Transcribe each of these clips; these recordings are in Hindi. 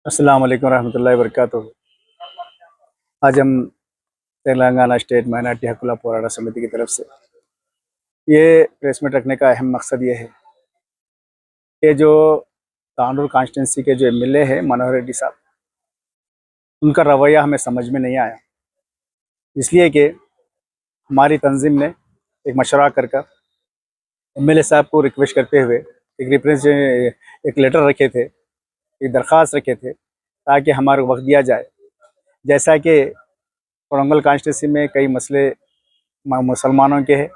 अस्सलाम वालेकुम रहमतुल्लाहि वबरकातुहू। आज हम तेलंगाना स्टेट माइनॉरिटी हक़ुल्ला पोराटा समिति की तरफ से ये प्रेस मीट रखने का अहम मकसद ये है कि जो तांडूर कॉन्स्टिट्यूंसी के जो एमएलए हैं मनोहर रेड्डी साहब, उनका रवैया हमें समझ में नहीं आया। इसलिए कि हमारी तंजीम ने एक मशवरा कर एमएलए साहब को रिक्वेस्ट करते हुए एक लेटर रखे थे, एक दरख्वास्त रखे थे ताकि हमारे को वक्त दिया जाए। जैसा कि कोरंगल कॉन्स्टिट्यूंसी में कई मसले मुसलमानों के हैं,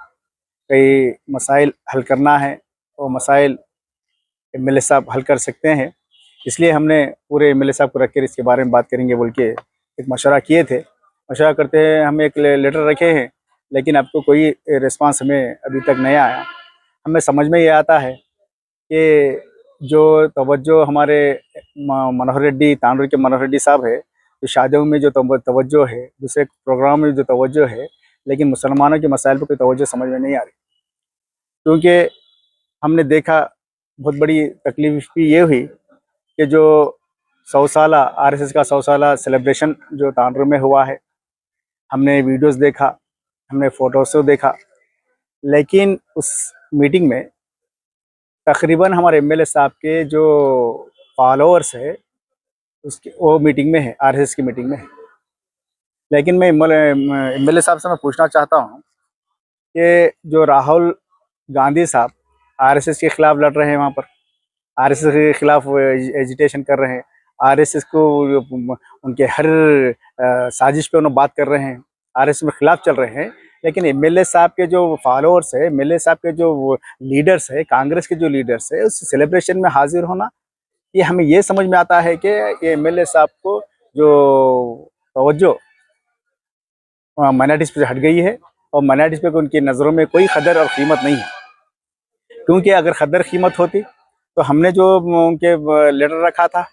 कई मसाइल हल करना है, वो मसाइल एमएलए साहब हल कर सकते हैं। इसलिए हमने पूरे एमएलए साहब को रख कर इसके बारे में बात करेंगे बोल के एक मशवरा किए थे। मशवरा करते हैं हम एक लेटर रखे हैं, लेकिन आपको कोई रिस्पांस हमें अभी तक नहीं आया। हमें समझ में ये आता है कि जो तवज्जो हमारे मनोहर रेड्डी तांडूर के मनोहर रेड्डी साहब है, जो शादियों में जो तवज्जो है, दूसरे प्रोग्राम में जो तवज्जो है, लेकिन मुसलमानों के मसाइल पर कोई तवज्जो समझ में नहीं आ रही। क्योंकि हमने देखा, बहुत बड़ी तकलीफ भी ये हुई कि जो 100 साला आरएसएस का 100 साला सेलिब्रेशन जो तांडूर में हुआ है, हमने वीडियोस देखा, हमने फोटोज़ देखा, लेकिन उस मीटिंग में तकरीबन हमारे एमएलए साहब के जो फॉलोअर्स है उसके वो मीटिंग में है, आरएसएस की मीटिंग में है। लेकिन मैं एमएलए साहब से मैं पूछना चाहता हूँ कि जो राहुल गांधी साहब आरएसएस के खिलाफ लड़ रहे हैं, वहाँ पर आरएसएस के खिलाफ एजिटेशन कर रहे हैं, आरएसएस को उनके हर साजिश पे उन्होंने बात कर रहे हैं, आरएसएस में खिलाफ चल रहे हैं। लेकिन एमएलए साहब के जो फॉलोअर्स है, एमएलए साहब के जो लीडर्स है, कांग्रेस के जो लीडर्स है, उस सेलिब्रेशन में हाजिर होना, ये हमें ये समझ में आता है कि ये एमएलए साहब को जो तवज्जो माइनॉरिटीज़ पे हट गई है और माइनॉरिटीज़ पे उनकी नज़रों में कोई कदर और कीमत नहीं है। क्योंकि अगर कदर कीमत होती तो हमने जो उनके लेटर रखा था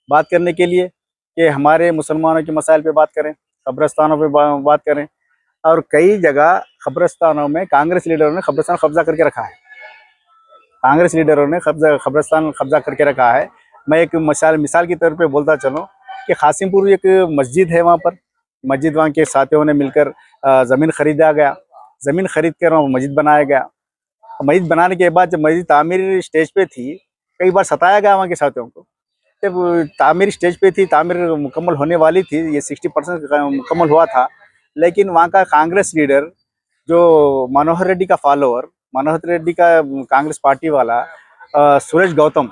बात करने के लिए कि हमारे मुसलमानों के मसाइल पे बात करें, कब्रस्तानों पे बात करें, और कई जगह कब्रस्तानों में कांग्रेस लीडरों ने कब्रस्तान कब्जा करके रखा है। कांग्रेस लीडरों ने कब्रस्तान कब्जा करके रखा है। मैं एक मिसाल की तौर पे बोलता चलूँ कि कासिमपुर एक मस्जिद है, वहाँ पर मस्जिद, वहाँ के साथियों ने मिलकर ज़मीन खरीदा गया, ज़मीन खरीद कर वहाँ मस्जिद बनाया गया। मस्जिद बनाने के बाद जब मस्जिद तामीर स्टेज पे थी, कई बार सताया गया वहाँ के साथियों को। जब तामीर स्टेज पे थी, तामीर मुकम्मल होने वाली थी, ये 60% मुकम्मल हुआ था, लेकिन वहाँ का कांग्रेस लीडर जो मनोहर रेड्डी का फॉलोअर, मनोहर रेड्डी का कांग्रेस पार्टी वाला सुरेश गौतम,